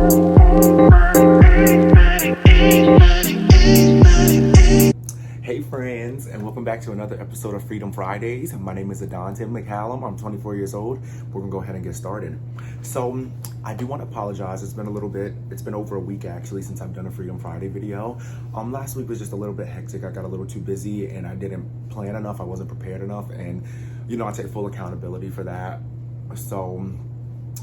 Hey friends, and welcome back to another episode of Freedom Fridays. My name is Adante McCallum. I'm 24 years old. We're gonna go ahead and get started. So I do want to apologize. It's been over a week actually since I've done a Freedom Friday video. Last week was just a little bit hectic. I got a little too busy and I didn't plan enough. I wasn't prepared enough, and I take full accountability for that. So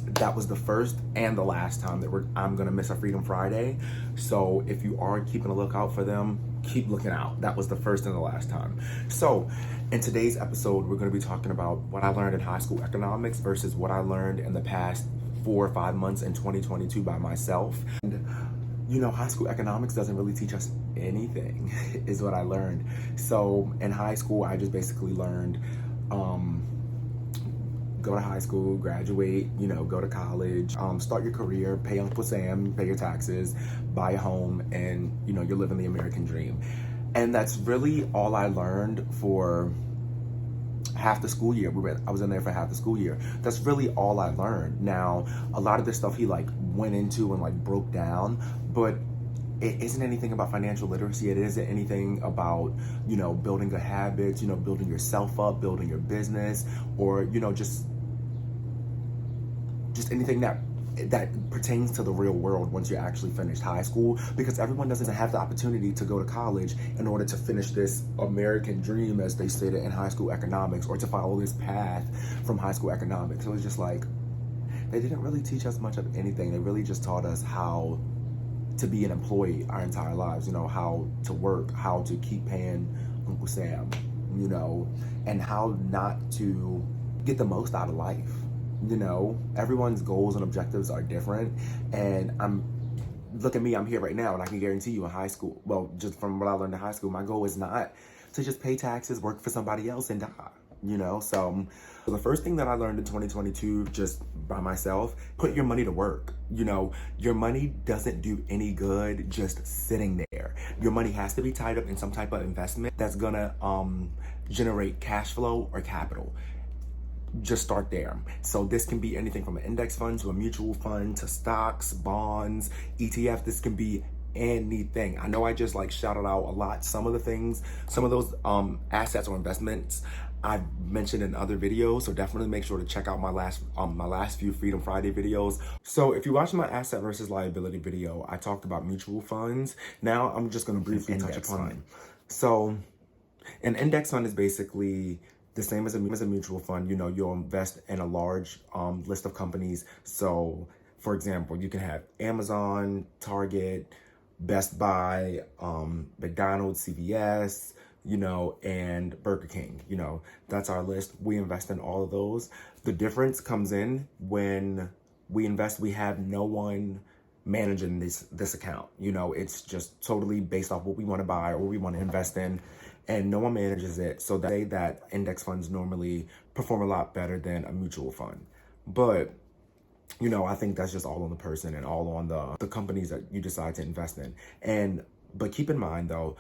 that was the first and the last time that I'm gonna miss a Freedom Friday. So if you are keeping a lookout for them, keep looking out. That was the first and the last time. So in today's episode, we're gonna be talking about what I learned in high school economics versus what I learned in the past 4 or 5 months in 2022 by myself. And high school economics doesn't really teach us anything, is what I learned. So in high school, I just basically learned, go to high school, graduate, go to college, start your career, pay Uncle Sam, pay your taxes, buy a home, and you're living the American dream. And that's really all I learned for half the school year. I was in there for half the school year. That's really all I learned. Now, a lot of this stuff he went into and broke down, but it isn't anything about financial literacy. It isn't anything about, building good habits, building yourself up, building your business, or, just anything that pertains to the real world once you actually finish high school, because everyone doesn't have the opportunity to go to college in order to finish this American dream, as they stated in high school economics, or to follow this path from high school economics. So it's just they didn't really teach us much of anything. They really just taught us how to be an employee our entire lives, how to work, how to keep paying Uncle Sam, and how not to get the most out of life. Everyone's goals and objectives are different, and look at me, I'm here right now, and I can guarantee you in high school, well, just from what I learned in high school, my goal is not to just pay taxes, work for somebody else, and die, So the first thing that I learned in 2022, just by myself, put your money to work. Your money doesn't do any good just sitting there. Your money has to be tied up in some type of investment that's gonna generate cash flow or capital. Just start there. So this can be anything from an index fund to a mutual fund to stocks, bonds, ETF. This can be anything. I know I just shouted out a lot some of the things, some of those assets or investments I've mentioned in other videos, so definitely make sure to check out my last few Freedom Friday videos. So if you watched my asset versus liability video, I talked about mutual funds. Now I'm just going to briefly touch upon it. So an index fund is basically the same as a mutual fund. You'll invest in a large list of companies. So for example, you can have Amazon, Target, Best Buy, McDonald's, CVS, and Burger King. That's our list. We invest in all of those. The difference comes in when we invest, we have no one managing this account. It's just totally based off what we want to buy or what we want to invest in, and no one manages it. So they say that index funds normally perform a lot better than a mutual fund. But I think that's just all on the person and all on the companies that you decide to invest in. But keep in mind though,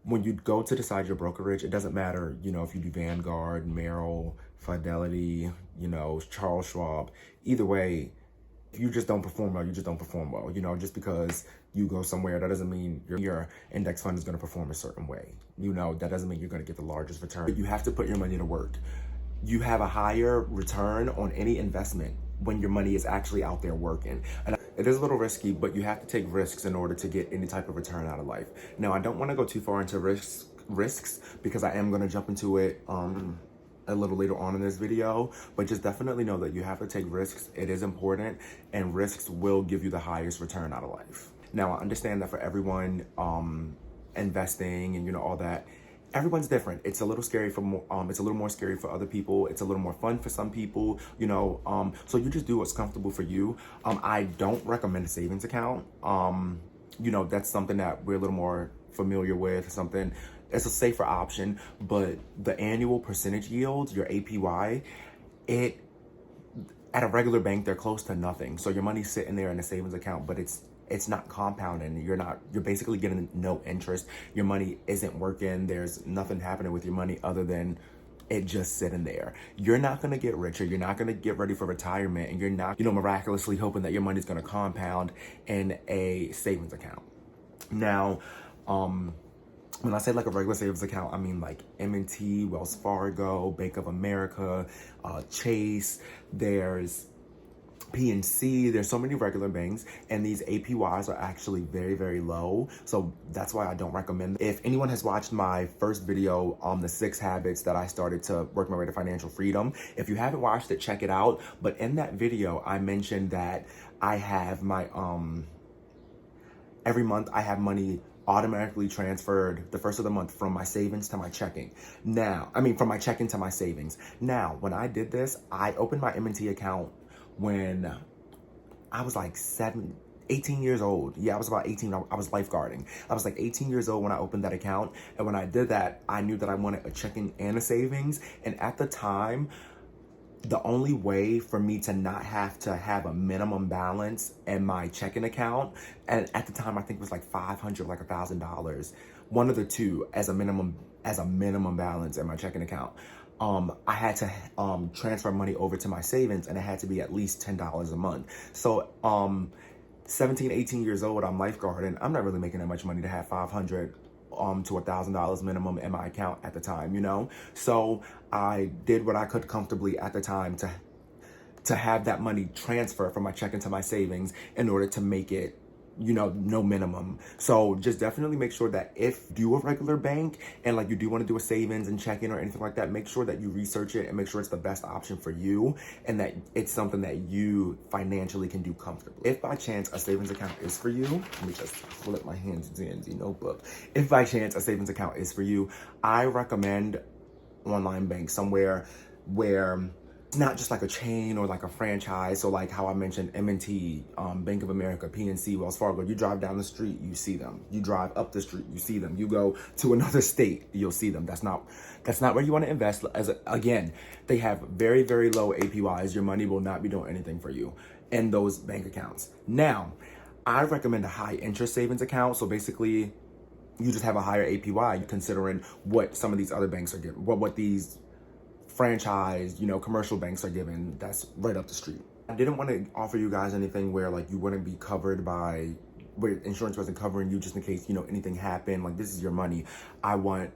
when you go to decide your brokerage, it doesn't matter, if you do Vanguard, Merrill, Fidelity, Charles Schwab. Either way, if you just don't perform well, you just don't perform well. Just because you go somewhere, that doesn't mean your index fund is going to perform a certain way. That doesn't mean you're going to get the largest return. You have to put your money to work. You have a higher return on any investment when your money is actually out there working. And it is a little risky, but you have to take risks in order to get any type of return out of life. Now, I don't want to go too far into risks because I am going to jump into it a little later on in this video, but just definitely know that you have to take risks. It is important, and risks will give you the highest return out of life. Now, I understand that for everyone, investing and all that, everyone's different. It's a little scary it's a little more scary for other people. It's a little more fun for some people, so you just do what's comfortable for you. I don't recommend a savings account. That's something that we're a little more familiar with, it's a safer option, but the annual percentage yield, your APY, at a regular bank, they're close to nothing. So your money's sitting there in a savings account, but it's not compounding. You're basically getting no interest. Your money isn't working. There's nothing happening with your money other than it just sitting there. You're not going to get richer. You're not going to get ready for retirement, and you're not, miraculously hoping that your money's going to compound in a savings account. Now, when I say like a regular savings account, I mean like M&T, Wells Fargo, Bank of America, Chase, there's PNC, there's so many regular banks, and these APYs are actually very, very low. So that's why I don't recommend them. If anyone has watched my first video on the 6 habits that I started to work my way to financial freedom, if you haven't watched it, check it out. But in that video, I mentioned that I have my, every month I have money automatically transferred the first of the month from my savings to my checking. From my checking to my savings. Now, when I did this, I opened my M&T account when I was like 18 years old. Yeah, I was about 18. I was lifeguarding. I was like 18 years old when I opened that account. And when I did that, I knew that I wanted a checking and a savings. And at the time, the only way for me to not have to have a minimum balance in my checking account, and at the time I think it was like $500, like $1,000, one of the two as a minimum balance in my checking account. I had to transfer money over to my savings, and it had to be at least $10 a month. So 17, 18 years old, I'm lifeguarding. I'm not really making that much money to have $500 to $1,000 minimum in my account at the time, So I did what I could comfortably at the time to have that money transfer from my checking to my savings in order to make it, no minimum. So just definitely make sure that if you do a regular bank and like you do want to do a savings and checking or anything like that, make sure that you research it and make sure it's the best option for you and that it's something that you financially can do comfortably. If by chance a savings account is for you, let me just flip my hands into the notebook. If by chance a savings account is for you, I recommend online bank somewhere where it's not just like a chain or like a franchise. So like how I mentioned M&T, Bank of America, PNC, Wells Fargo, you drive down the street, you see them. You drive up the street, you see them. You go to another state, you'll see them. That's not where you want to invest. Again, they have very, very low APYs. Your money will not be doing anything for you in those bank accounts. Now, I recommend a high interest savings account. So basically, you just have a higher APY considering what some of these other banks are giving, what these franchise, commercial banks are giving that's right up the street. I didn't want to offer you guys anything where like you wouldn't be covered by, where insurance wasn't covering you just in case, anything happened. Like this is your money. I want,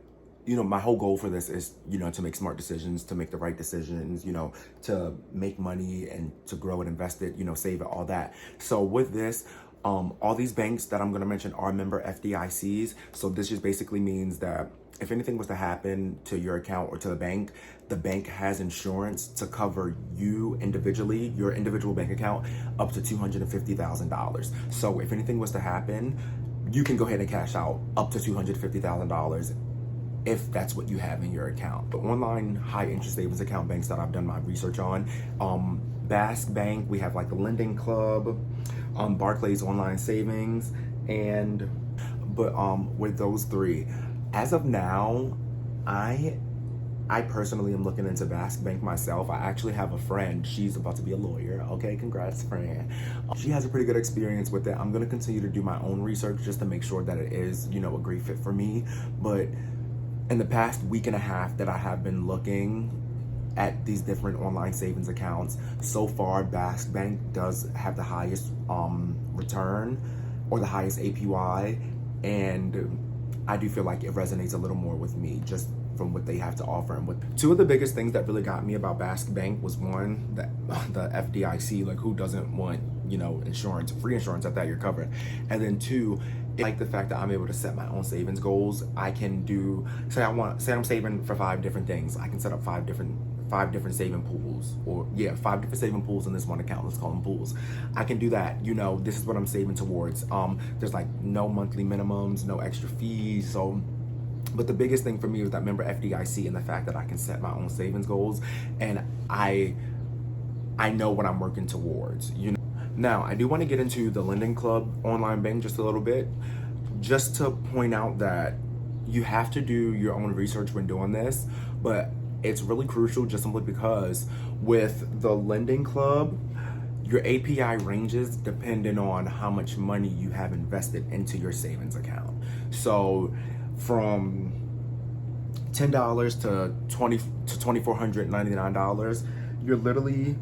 my whole goal for this is, to make smart decisions, to make the right decisions, to make money and to grow and invest it, save it, all that. So with this, all these banks that I'm going to mention are member FDICs. So this just basically means that if anything was to happen to your account or to the bank has insurance to cover you individually, your individual bank account, up to $250,000. So if anything was to happen, you can go ahead and cash out up to $250,000 if that's what you have in your account. The online high interest savings account banks that I've done my research on, Basque Bank, we have like the Lending Club, Barclays Online Savings, but with those three, as of now, I personally am looking into Basque Bank myself. I actually have a friend. She's about to be a lawyer. Okay, congrats, friend. She has a pretty good experience with it. I'm going to continue to do my own research just to make sure that it is, a great fit for me. But in the past week and a half that I have been looking at these different online savings accounts, so far Basque Bank does have the highest return or the highest APY, and I do feel like it resonates a little more with me just from what they have to offer. And with two of the biggest things that really got me about Basque Bank was one, the FDIC, like who doesn't want, insurance, free insurance at that you're covered. And then two, like the fact that I'm able to set my own savings goals. I can do, say I'm saving for 5 different things. I can set up 5 different saving pools, or 5 different saving pools in this one account. Let's call them pools. I can do that. This is what I'm saving towards. There's like no monthly minimums, no extra fees. So, but the biggest thing for me was that member FDIC and the fact that I can set my own savings goals, and I know what I'm working towards. Now, I do want to get into the Lending Club online bank just a little bit, just to point out that you have to do your own research when doing this, but it's really crucial just simply because with the Lending Club, your APY ranges depending on how much money you have invested into your savings account. So from $10 to $2,499, you're literally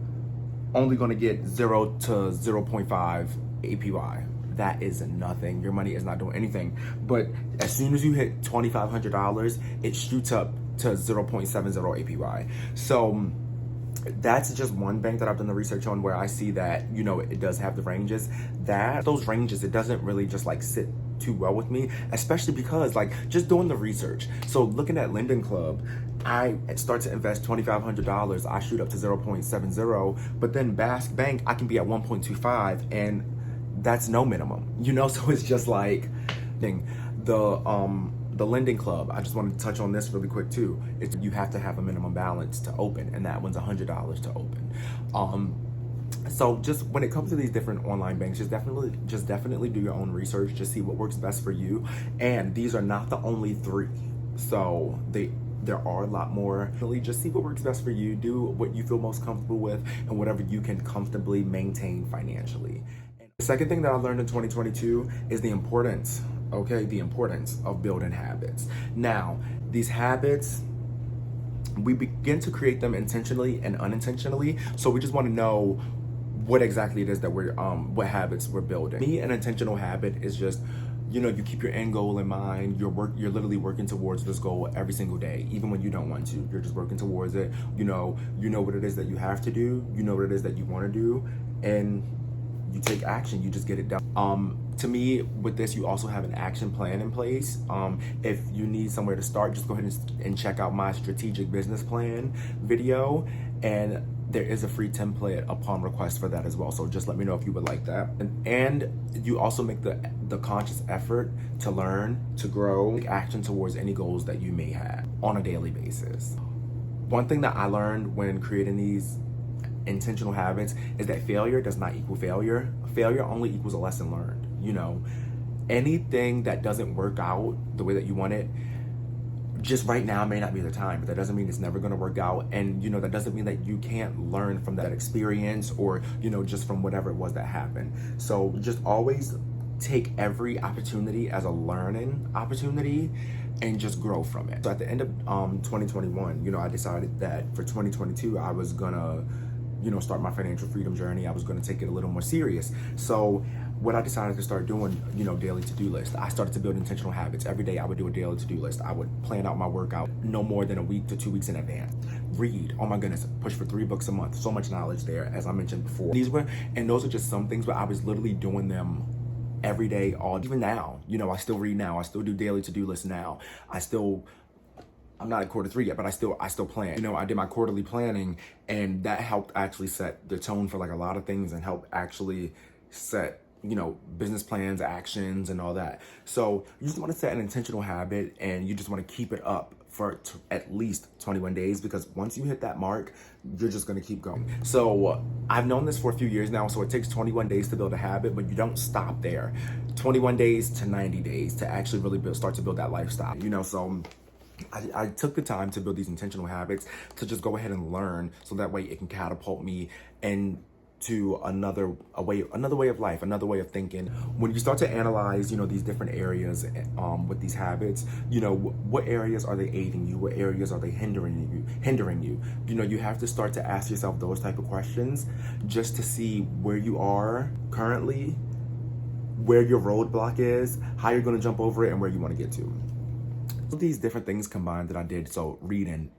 only going to get 0 to 0.5 APY. That is nothing. Your money is not doing anything. But as soon as you hit $2,500, it shoots up to 0.70 APY. So that's just one bank that I've done the research on, where I see that, you know, it does have the ranges. Those ranges, it doesn't really just like sit too well with me, especially because like just doing the research. So looking at Linden Club, I start to invest $2,500, I shoot up to 0.70, but then Basque Bank, I can be at 1.25, and that's no minimum, you know? So it's just like, the Linden Club, I just wanted to touch on this really quick too. You have to have a minimum balance to open, and that one's $100 to open. So just when it comes to these different online banks, just definitely do your own research, just see what works best for you. And these are not the only 3. So there are a lot more. Really just see what works best for you, do what you feel most comfortable with, and whatever you can comfortably maintain financially. And the second thing that I learned in 2022 is the importance of building habits. Now, these habits, we begin to create them intentionally and unintentionally. So we just want to know what exactly it is that what habits we're building. Me, an intentional habit is just, you know, you keep your end goal in mind. You're literally working towards this goal every single day, even when you don't want to. You're just working towards it. You know what it is that you have to do. You know what it is that you want to do, and you take action. You just get it done. To me, with this, you also have an action plan in place. If you need somewhere to start, just go ahead and check out my strategic business plan video, and there is a free template upon request for that as well. So just let me know if you would like that. And you also make the conscious effort to learn, to grow, take action towards any goals that you may have on a daily basis. One thing that I learned when creating these intentional habits is that failure does not equal failure. Failure only equals a lesson learned. You know, anything that doesn't work out the way that you want it, just right now may not be the time, but that doesn't mean it's never going to work out. And, you know, that doesn't mean that you can't learn from that experience, or, you know, just from whatever it was that happened. So just always take every opportunity as a learning opportunity and just grow from it. So at the end of 2021, you know, I decided that for 2022, I was gonna, you know, start my financial freedom journey. I was gonna take it a little more serious. So what I decided to start doing, you know, daily to-do list. I started to build intentional habits. Every day I would do a daily to-do list. I would plan out my workout no more than a week to 2 weeks in advance. Read, oh my goodness, push for 3 books a month. So much knowledge there, as I mentioned before. Those are just some things, but I was literally doing them every day, even now. You know, I still read now. I still do daily to-do lists now. I'm not at Q3 yet, but I still plan. You know, I did my quarterly planning, and that helped actually set the tone for like a lot of things, and helped actually set, you know, business plans, actions, and all that. So you just want to set an intentional habit, and you just want to keep it up for at least 21 days, because once you hit that mark, you're just going to keep going. So I've known this for a few years now. So it takes 21 days to build a habit, but you don't stop there. 21 days to 90 days to actually really start to build that lifestyle, you know. So I took the time to build these intentional habits, to just go ahead and learn, so that way it can catapult me into another way of life, another way of thinking. When you start to analyze, you know, these different areas with these habits, you know, what areas are they aiding you? What areas are they hindering you? You know, you have to start to ask yourself those type of questions, just to see where you are currently, where your roadblock is, how you're going to jump over it, and where you want to get to. These different things combined that I did, so reading,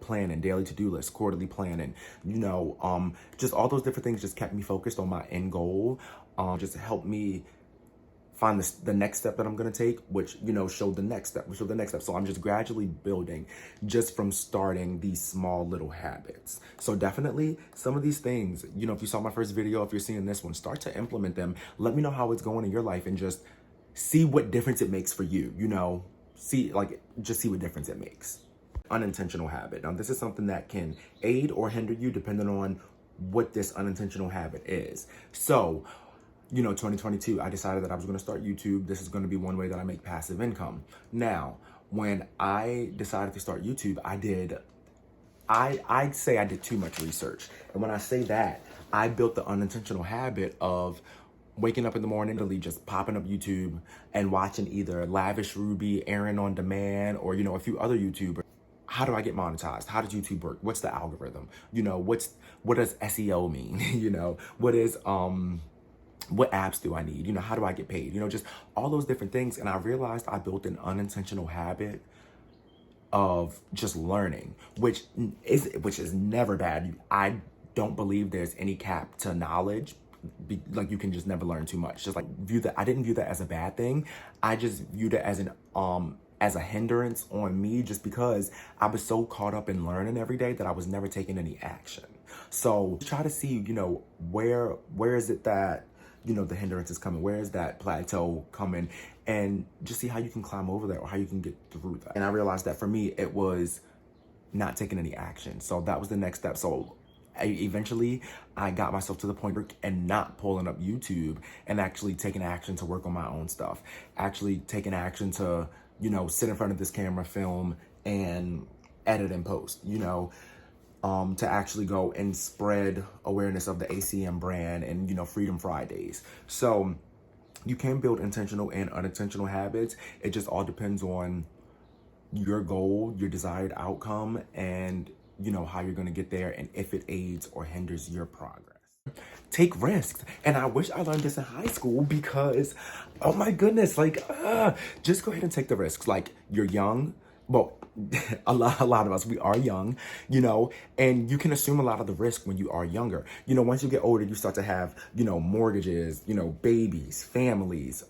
planning, daily to-do list, quarterly planning, you know, just all those different things just kept me focused on my end goal, just helped me find the next step that I'm going to take, which, you know, showed the next step. So I'm just gradually building, just from starting these small little habits. So definitely some of these things, you know, if you saw my first video, if you're seeing this one, start to implement them. Let me know how it's going in your life, and just see what difference it makes for you, you know. Just see what difference it makes. Unintentional habit. Now, this is something that can aid or hinder you depending on what this unintentional habit is. So, you know, 2022, I decided that I was going to start YouTube. This is going to be one way that I make passive income. Now, when I decided to start YouTube, I'd say I did too much research. And when I say that, I built the unintentional habit of waking up in the morning, literally just popping up YouTube and watching either Lavish Ruby, Aaron on Demand, or, you know, a few other YouTubers. how do I get monetized? How does YouTube work? What's the algorithm? You know, what does SEO mean? You know, what apps do I need? You know, how do I get paid? You know, just all those different things. And I realized I built an unintentional habit of just learning, which is never bad. I don't believe there's any cap to knowledge. Like, you can just never learn too much. Just like I didn't view that as a bad thing. I just viewed it as a hindrance on me, just because I was so caught up in learning every day that I was never taking any action. So try to see, you know, where is it that, you know, the hindrance is coming? Where is that plateau coming? And just see how you can climb over that, or how you can get through that. And I realized that for me, it was not taking any action. So that was the next step. So eventually I got myself to the point and not pulling up YouTube, and actually taking action to work on my own stuff. Actually taking action to, you know, sit in front of this camera, film, and edit and post, you know, to actually go and spread awareness of the ACM brand and, you know, Freedom Fridays. So you can build intentional and unintentional habits. It just all depends on your goal, your desired outcome, and, you know, how you're going to get there, and if it aids or hinders your progress. Take risks. And I wish I learned this in high school, because, oh my goodness, like, just go ahead and take the risks. Like, you're young. Well, a lot of us, we are young, you know, and you can assume a lot of the risk when you are younger. You know, once you get older, you start to have, you know, mortgages, you know, babies, families,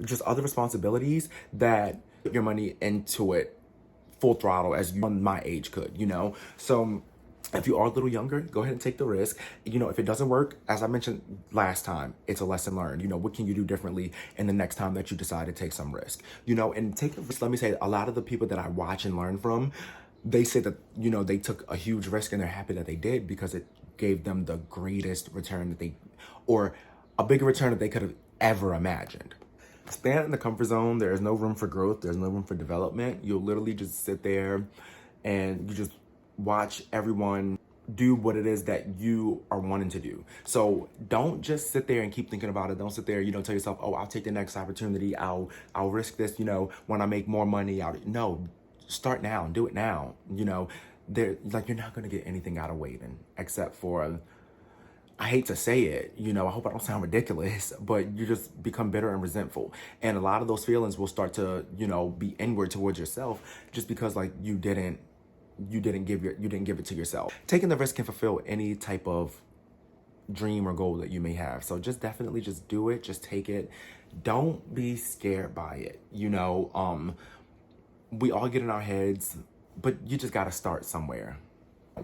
just other responsibilities that put your money into it full throttle as you on my age could, you know. So if you are a little younger, go ahead and take the risk. You know, if it doesn't work, as I mentioned last time, it's a lesson learned. You know, what can you do differently in the next time that you decide to take some risk? You know, and take the risk. Let me say, a lot of the people that I watch and learn from, they say that, you know, they took a huge risk and they're happy that they did, because it gave them the greatest return or a bigger return that they could have ever imagined. Stand in the comfort zone. There is no room for growth. There's no room for development. You'll literally just sit there and you just watch everyone do what it is that you are wanting to do. So don't just sit there and keep thinking about it. Don't sit there, you know, tell yourself, oh, I'll take the next opportunity. I'll risk this, you know, when I make more money. No, start now and do it now. You know, you're not going to get anything out of waiting, except for, I hate to say it, you know, I hope I don't sound ridiculous, but you just become bitter and resentful. And a lot of those feelings will start to, you know, be inward towards yourself, just because, like, you didn't give it to yourself. Taking the risk can fulfill any type of dream or goal that you may have. So just definitely just do it. Just take it. Don't be scared by it. You know, we all get in our heads, but you just got to start somewhere.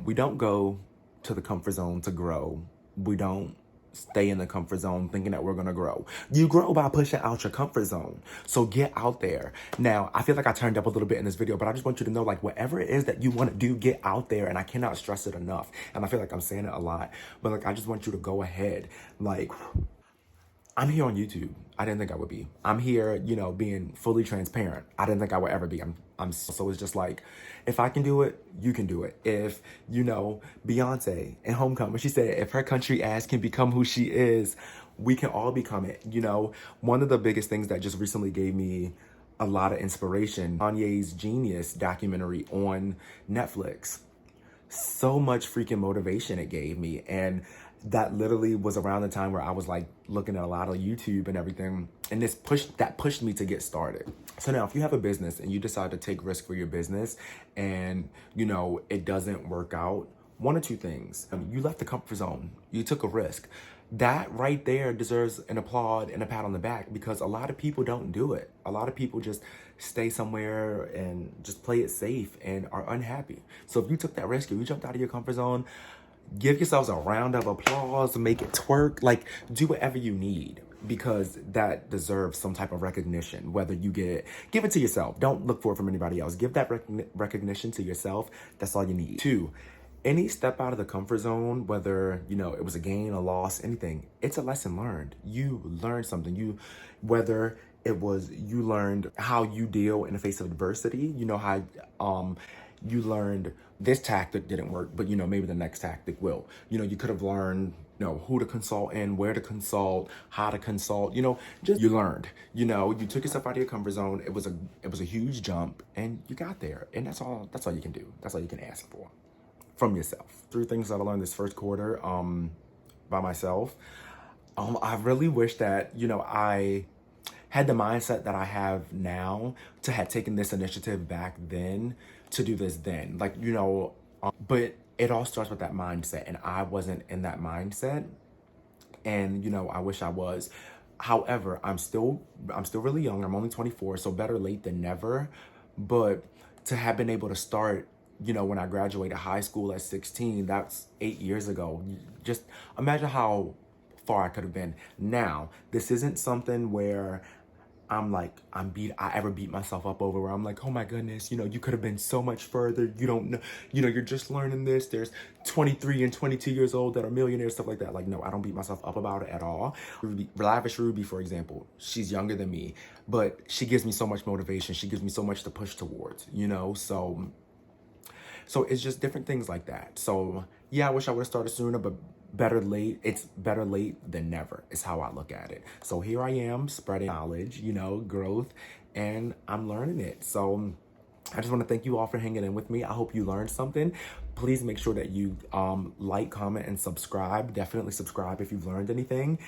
We don't go to the comfort zone to grow. We don't stay in the comfort zone thinking that we're going to grow. You grow by pushing out your comfort zone. So get out there. Now, I feel like I turned up a little bit in this video, but I just want you to know, like, whatever it is that you want to do, get out there. And I cannot stress it enough. And I feel like I'm saying it a lot, but, like, I just want you to go ahead. Like, I'm here on YouTube. I didn't think I would be. I'm here, you know, being fully transparent. I didn't think I would ever be. So it's just like, if I can do it, you can do it. If, you know, Beyonce in Homecoming, she said, if her country ass can become who she is, we can all become it. You know, one of the biggest things that just recently gave me a lot of inspiration, Kanye's Genius documentary on Netflix. So much freaking motivation it gave me. And that literally was around the time where I was, like, looking at a lot of YouTube and everything, and that pushed me to get started. So now, if you have a business and you decide to take risk for your business, and, you know, it doesn't work out, one or two things. You left the comfort zone. You took a risk. That right there deserves an applaud and a pat on the back, because a lot of people don't do it. A lot of people just stay somewhere and just play it safe and are unhappy. So if you took that risk, if you jumped out of your comfort zone, give yourselves a round of applause, make it twerk, like, do whatever you need, because that deserves some type of recognition. Whether you give it to yourself. Don't look for it from anybody else. Give that recognition to yourself. That's all you need. 2, any step out of the comfort zone, whether, you know, it was a gain, a loss, anything, it's a lesson learned. You learned something. Whether it was you learned how you deal in the face of adversity, you know, how you learned this tactic didn't work, but, you know, maybe the next tactic will. You know, you could have learned know who to consult in, where to consult, how to consult, just you learned, you took yourself out of your comfort zone. It was a huge jump and you got there. And that's all you can do. That's all you can ask for from yourself. 3 things that I learned this first quarter by myself. I really wish that, I had the mindset that I have now to have taken this initiative back then to do this then. Like, but it all starts with that mindset. And I wasn't in that mindset. And, I wish I was. However, I'm still really young. I'm only 24, so better late than never. But to have been able to start, when I graduated high school at 16, that's 8 years ago. Just imagine how far I could have been. Now, this isn't something where I ever beat myself up over, where I'm like, oh my goodness, you could have been so much further. You don't know, you're just learning this. There's 23 and 22 years old that are millionaires, stuff like that. Like, no, I don't beat myself up about it at all. Lavish Ruby, for example, she's younger than me, but she gives me so much motivation. She gives me so much to push towards, so it's just different things like that. So yeah, I wish I would have started sooner, but it's better late than never is how I look at it. So here I am spreading knowledge, growth, and I'm learning it. So I just want to thank you all for hanging in with me. I hope you learned something. Please make sure that you like, comment, and subscribe. Definitely subscribe if you've learned anything.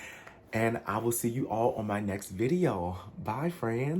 And I will see you all on my next video. Bye, friends.